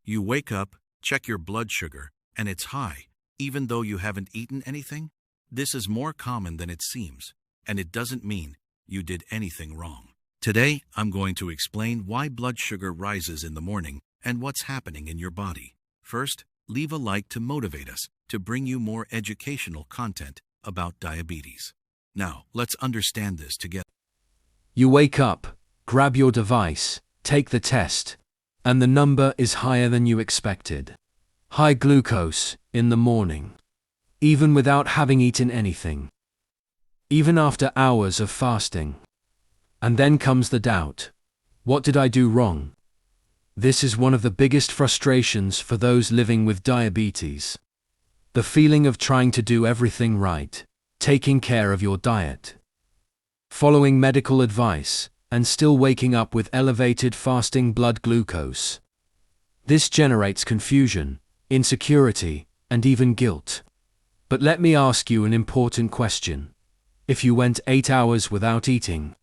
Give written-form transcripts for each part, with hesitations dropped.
You wake up, check your blood sugar, and it's high, even though you haven't eaten anything? This is more common than it seems, and it doesn't mean you did anything wrong. Today, I'm going to explain why blood sugar rises in the morning and what's happening in your body. First, leave a like to motivate us to bring you more educational content about diabetes. Now, let's understand this together. You wake up, grab your device, take the test, and the number is higher than you expected. High glucose in the morning, even without having eaten anything, even after hours of fasting. And then comes the doubt. What did I do wrong? This is one of the biggest frustrations for those living with diabetes. The feeling of trying to do everything right, taking care of your diet, following medical advice, and still waking up with elevated fasting blood glucose. This generates confusion, insecurity, and even guilt. But let me ask you an important question. If you went 8 hours without eating,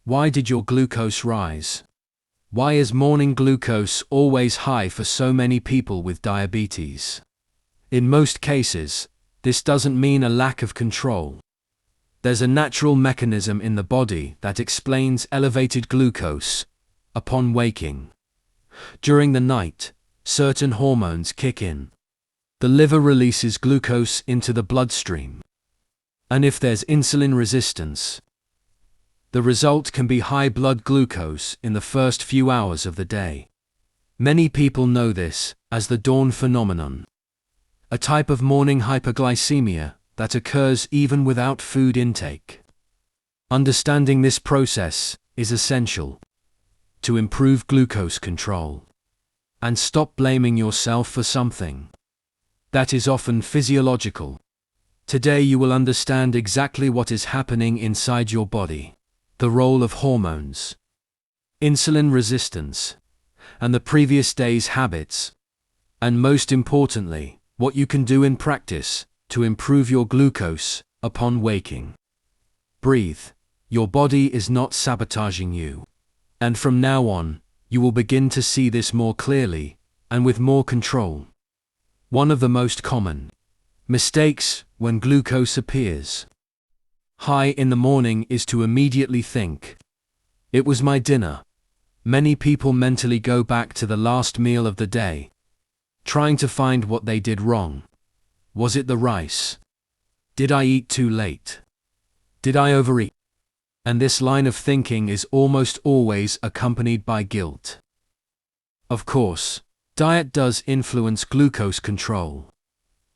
why did your glucose rise? Why is morning glucose always high for so many people with diabetes? In most cases, this doesn't mean a lack of control. There's a natural mechanism in the body that explains elevated glucose upon waking. During the night, certain hormones kick in. The liver releases glucose into the bloodstream. And if there's insulin resistance, the result can be high blood glucose in the first few hours of the day. Many people know this as the dawn phenomenon, a type of morning hyperglycemia that occurs even without food intake. Understanding this process is essential to improve glucose control and stop blaming yourself for something that is often physiological. Today you will understand exactly what is happening inside your body, the role of hormones, insulin resistance, and the previous day's habits, and most importantly, what you can do in practice to improve your glucose upon waking. Breathe. Your body is not sabotaging you. And from now on, you will begin to see this more clearly and with more control. One of the most common mistakes when glucose appears high in the morning is to immediately think, "It was my dinner." Many people mentally go back to the last meal of the day, trying to find what they did wrong. Was it the rice? Did I eat too late? Did I overeat? And this line of thinking is almost always accompanied by guilt. Of course, diet does influence glucose control,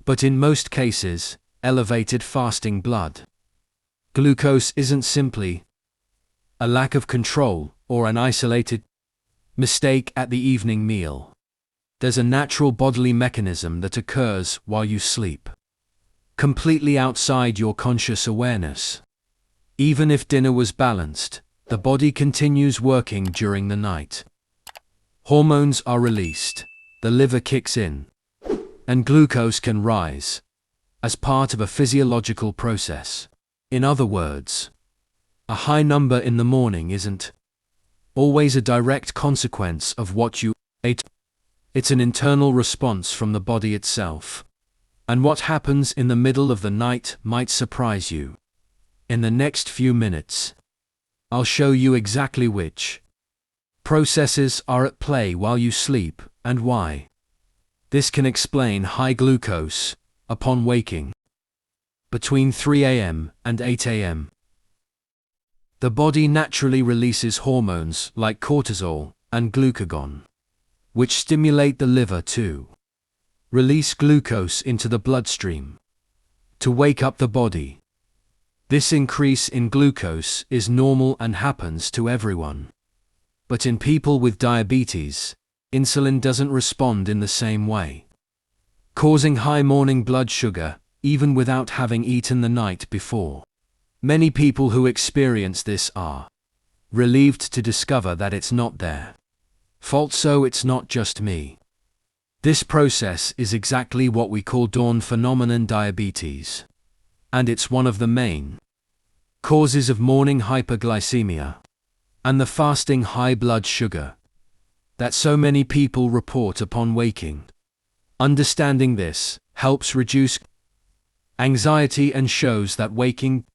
but in most cases, elevated fasting blood glucose isn't simply a lack of control or an isolated mistake at the evening meal. There's a natural bodily mechanism that occurs while you sleep, completely outside your conscious awareness. Even if dinner was balanced, the body continues working during the night. Hormones are released, the liver kicks in, and glucose can rise as part of a physiological process. In other words, a high number in the morning isn't always a direct consequence of what you ate. It's an internal response from the body itself. And what happens in the middle of the night might surprise you. In the next few minutes, I'll show you exactly which processes are at play while you sleep and why. This can explain high glucose upon waking between 3 a.m. and 8 a.m. The body naturally releases hormones like cortisol and glucagon, which stimulate the liver to release glucose into the bloodstream to wake up the body. This increase in glucose is normal and happens to everyone. But in people with diabetes, insulin doesn't respond in the same way, causing high morning blood sugar even without having eaten the night before. Many people who experience this are relieved to discover that it's not their fault, so it's not just me. This process is exactly what we call dawn phenomenon diabetes, and it's one of the main causes of morning hyperglycemia and the fasting high blood sugar. that so many people report upon waking. Understanding this helps reduce anxiety and shows that waking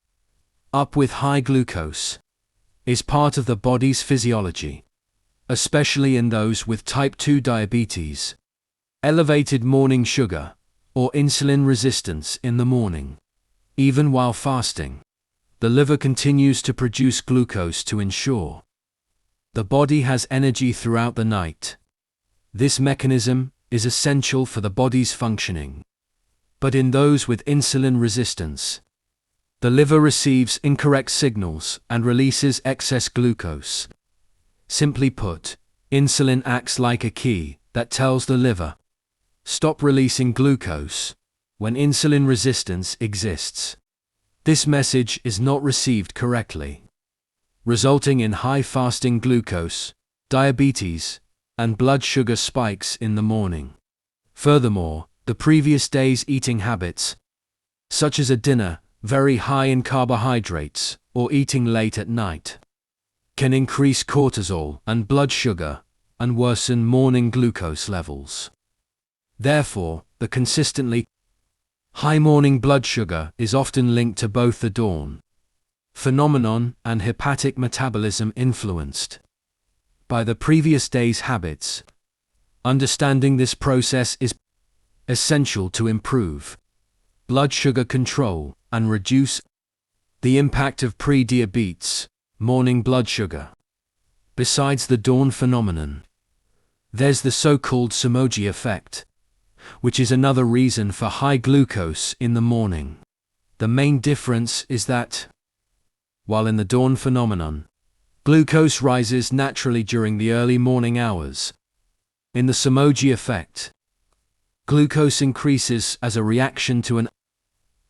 up with high glucose is part of the body's physiology, especially in those with type 2 diabetes, elevated morning sugar, or insulin resistance in the morning. Even while fasting, the liver continues to produce glucose to ensure the body has energy throughout the night. This mechanism is essential for the body's functioning. But in those with insulin resistance, the liver receives incorrect signals and releases excess glucose. Simply put, insulin acts like a key that tells the liver, stop releasing glucose, when insulin resistance exists. This message is not received correctly, resulting in high fasting glucose, diabetes, and blood sugar spikes in the morning. Furthermore, the previous day's eating habits, such as a dinner very high in carbohydrates or eating late at night, can increase cortisol and blood sugar and worsen morning glucose levels. Therefore, the consistently high morning blood sugar is often linked to both the dawn phenomenon and hepatic metabolism influenced by the previous day's habits. Understanding this process is essential to improve blood sugar control and reduce the impact of prediabetes, morning blood sugar. Besides the dawn phenomenon, there's the so-called Somogyi effect, which is another reason for high glucose in the morning. The main difference is that, while in the dawn phenomenon, glucose rises naturally during the early morning hours, in the Somogyi effect, glucose increases as a reaction to an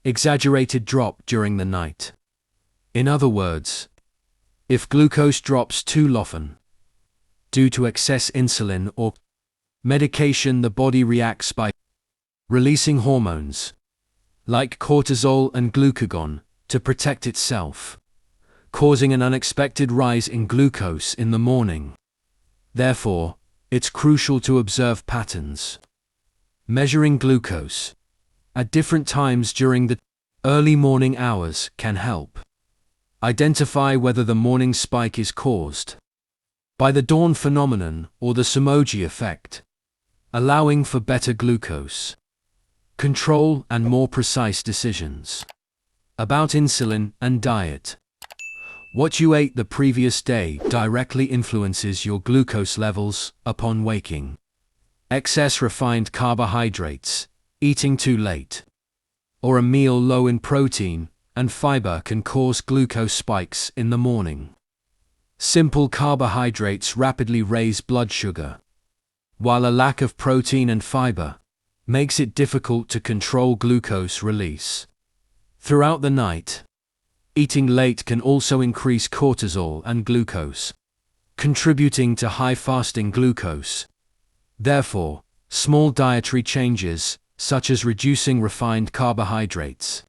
exaggerated drop during the night. In other words, if glucose drops too often, due to excess insulin or medication, the body reacts by releasing hormones, like cortisol and glucagon, to protect itself, causing an unexpected rise in glucose in the morning. Therefore, it's crucial to observe patterns. Measuring glucose at different times during the early morning hours can help identify whether the morning spike is caused by the dawn phenomenon or the Somogyi effect, allowing for better glucose control and more precise decisions. About insulin and diet. What you ate the previous day directly influences your glucose levels upon waking. Excess refined carbohydrates, eating too late, or a meal low in protein and fiber can cause glucose spikes in the morning. Simple carbohydrates rapidly raise blood sugar, while a lack of protein and fiber makes it difficult to control glucose release. Throughout the night, eating late can also increase cortisol and glucose, contributing to high fasting glucose. Therefore, small dietary changes, such as reducing refined carbohydrates,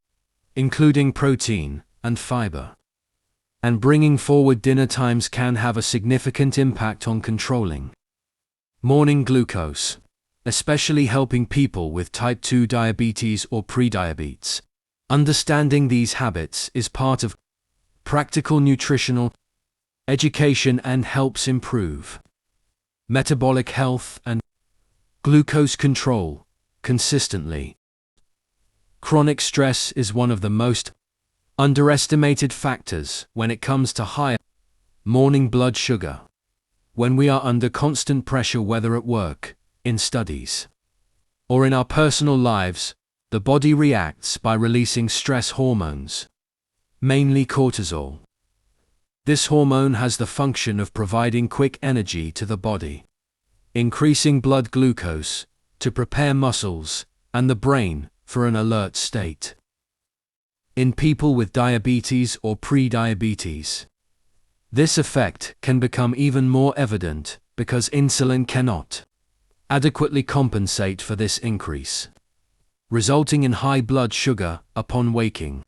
including protein and fiber, and bringing forward dinner times can have a significant impact on controlling morning glucose, especially helping people with type 2 diabetes or prediabetes. Understanding these habits is part of practical nutritional education and helps improve metabolic health and glucose control consistently. Chronic stress is one of the most underestimated factors when it comes to high morning blood sugar. When we are under constant pressure, whether at work, in studies, or in our personal lives, the body reacts by releasing stress hormones, mainly cortisol. This hormone has the function of providing quick energy to the body, increasing blood glucose to prepare muscles and the brain for an alert state. In people with diabetes or prediabetes, this effect can become even more evident because insulin cannot adequately compensate for this increase, resulting in high blood sugar upon waking.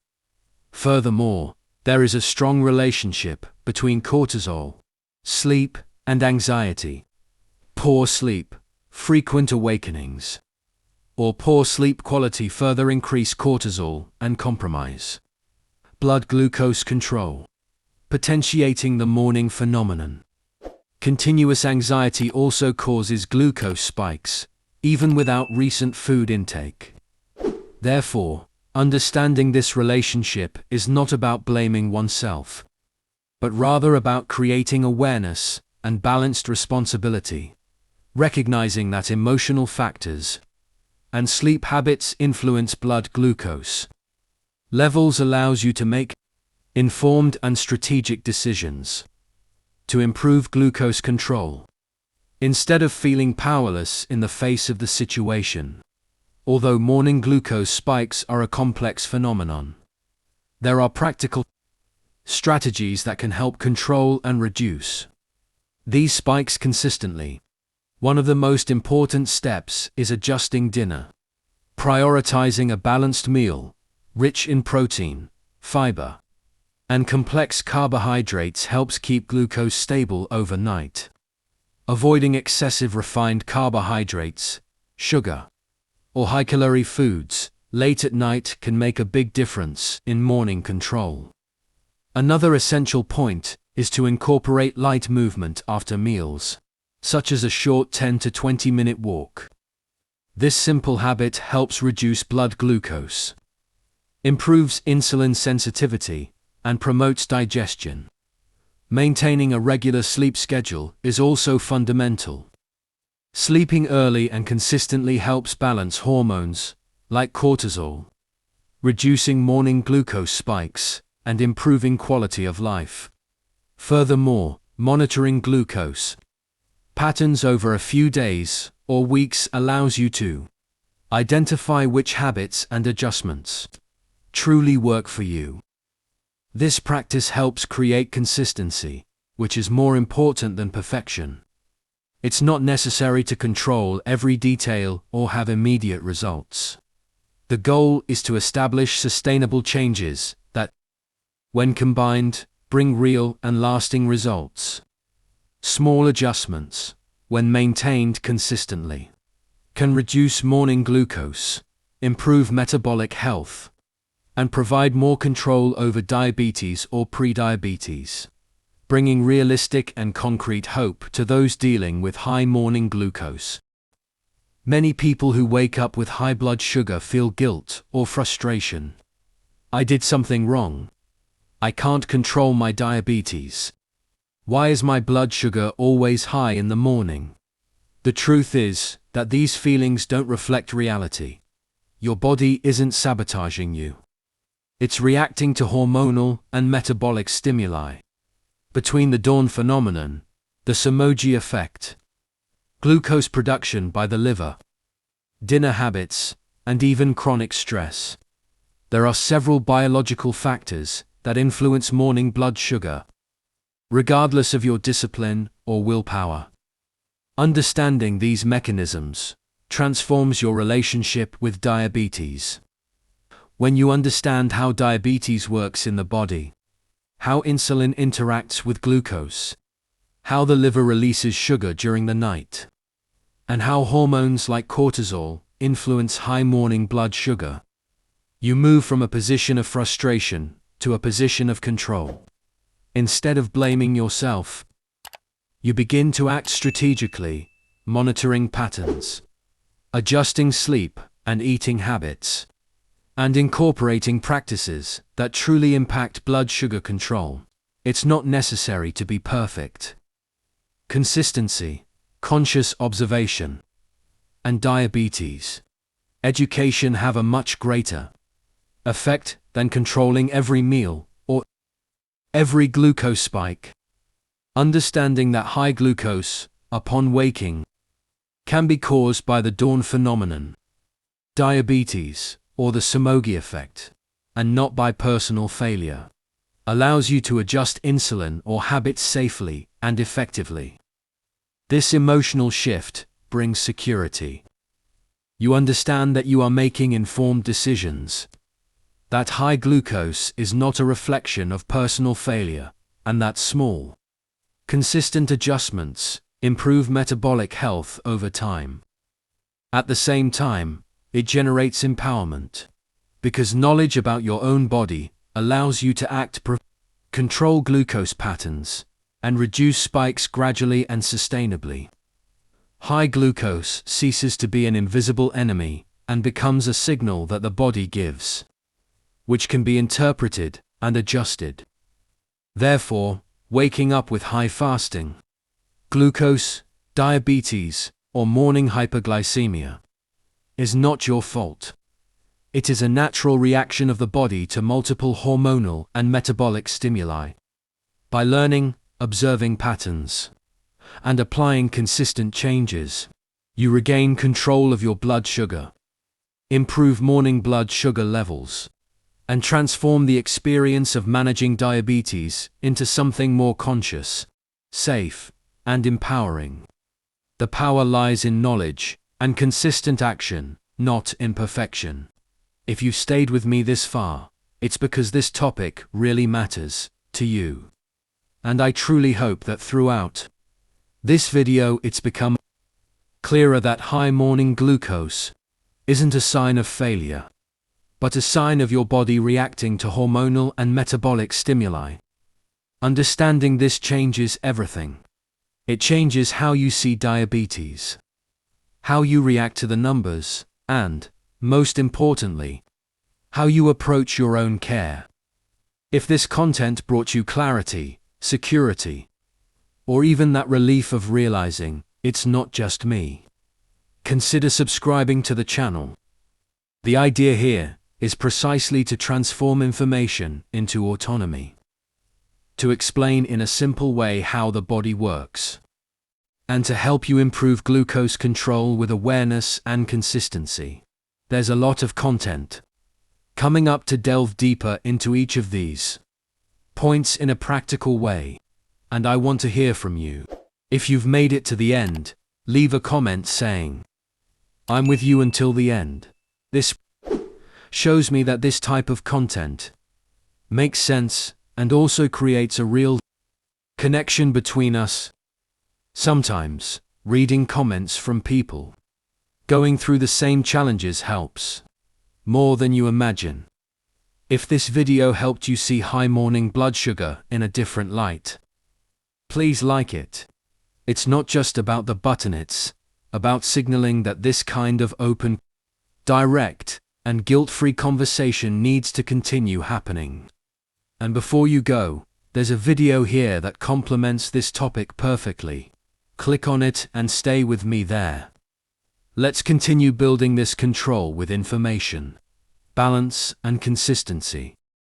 Furthermore, there is a strong relationship between cortisol, sleep, and anxiety. Poor sleep, frequent awakenings, or poor sleep quality further increase cortisol and compromise blood glucose control, potentiating the morning phenomenon. Continuous anxiety also causes glucose spikes, even without recent food intake. Therefore, understanding this relationship is not about blaming oneself, but rather about creating awareness and balanced responsibility, recognizing that emotional factors and sleep habits influence blood glucose levels allows you to make informed and strategic decisions to improve glucose control, instead of feeling powerless in the face of the situation. Although morning glucose spikes are a complex phenomenon, there are practical strategies that can help control and reduce these spikes consistently. One of the most important steps is adjusting dinner. Prioritizing a balanced meal, rich in protein, fiber, and complex carbohydrates helps keep glucose stable overnight. Avoiding excessive refined carbohydrates, sugar, or high-calorie foods late at night can make a big difference in morning control. Another essential point is to incorporate light movement after meals, such as a short 10 to 20-minute walk. This simple habit helps reduce blood glucose, improves insulin sensitivity, and promotes digestion. Maintaining a regular sleep schedule is also fundamental. Sleeping early and consistently helps balance hormones, like cortisol, reducing morning glucose spikes, and improving quality of life. Furthermore, monitoring glucose patterns over a few days or weeks allows you to identify which habits and adjustments truly work for you. This practice helps create consistency, which is more important than perfection. It's not necessary to control every detail or have immediate results. The goal is to establish sustainable changes that, when combined, bring real and lasting results. Small adjustments, when maintained consistently, can reduce morning glucose, improve metabolic health, and provide more control over diabetes or prediabetes, bringing realistic and concrete hope to those dealing with high morning glucose. Many people who wake up with high blood sugar feel guilt or frustration. I did something wrong. I can't control my diabetes. Why is my blood sugar always high in the morning? The truth is that these feelings don't reflect reality. Your body isn't sabotaging you. It's reacting to hormonal and metabolic stimuli. Between the dawn phenomenon, the Somogyi effect, glucose production by the liver, dinner habits, and even chronic stress, there are several biological factors that influence morning blood sugar, regardless of your discipline or willpower. Understanding these mechanisms transforms your relationship with diabetes. When you understand how diabetes works in the body, how insulin interacts with glucose, how the liver releases sugar during the night, and how hormones like cortisol influence high morning blood sugar, you move from a position of frustration to a position of control. Instead of blaming yourself, you begin to act strategically, monitoring patterns, adjusting sleep and eating habits, and incorporating practices that truly impact blood sugar control. It's not necessary to be perfect. Consistency, conscious observation, and diabetes education have a much greater effect than controlling every meal or every glucose spike. Understanding that high glucose, upon waking, can be caused by the dawn phenomenon, diabetes, or the Somogyi effect, and not by personal failure, allows you to adjust insulin or habits safely and effectively. This emotional shift brings security. You understand that you are making informed decisions, that high glucose is not a reflection of personal failure, and that small, consistent adjustments, improve metabolic health over time. At the same time, it generates empowerment, because knowledge about your own body allows you to control glucose patterns, and reduce spikes gradually and sustainably. High glucose ceases to be an invisible enemy and becomes a signal that the body gives, which can be interpreted and adjusted. Therefore, waking up with high fasting, glucose, diabetes, or morning hyperglycemia is not your fault. It is a natural reaction of the body to multiple hormonal and metabolic stimuli. By learning, observing patterns, and applying consistent changes, you regain control of your blood sugar, improve morning blood sugar levels, and transform the experience of managing diabetes into something more conscious, safe, and empowering. The power lies in knowledge and consistent action, not in perfection. If you stayed with me this far, it's because this topic really matters to you. And I truly hope that throughout this video it's become clearer that high morning glucose isn't a sign of failure, but a sign of your body reacting to hormonal and metabolic stimuli. Understanding this changes everything. It changes how you see diabetes, how you react to the numbers, and, most importantly, how you approach your own care. If this content brought you clarity, security, or even that relief of realizing it's not just me, consider subscribing to the channel. The idea here is precisely to transform information into autonomy, to explain in a simple way how the body works, and to help you improve glucose control with awareness and consistency. There's a lot of content coming up to delve deeper into each of these points in a practical way, and I want to hear from you. If you've made it to the end, leave a comment saying, "I'm with you until the end." This shows me that this type of content makes sense and also creates a real connection between us. Sometimes, reading comments from people going through the same challenges helps more than you imagine. If this video helped you see high morning blood sugar in a different light, please like it. It's not just about the button, it's about signaling that this kind of open, direct, and guilt-free conversation needs to continue happening. And before you go, there's a video here that complements this topic perfectly. Click on it and stay with me there. Let's continue building this control with information, balance, and consistency.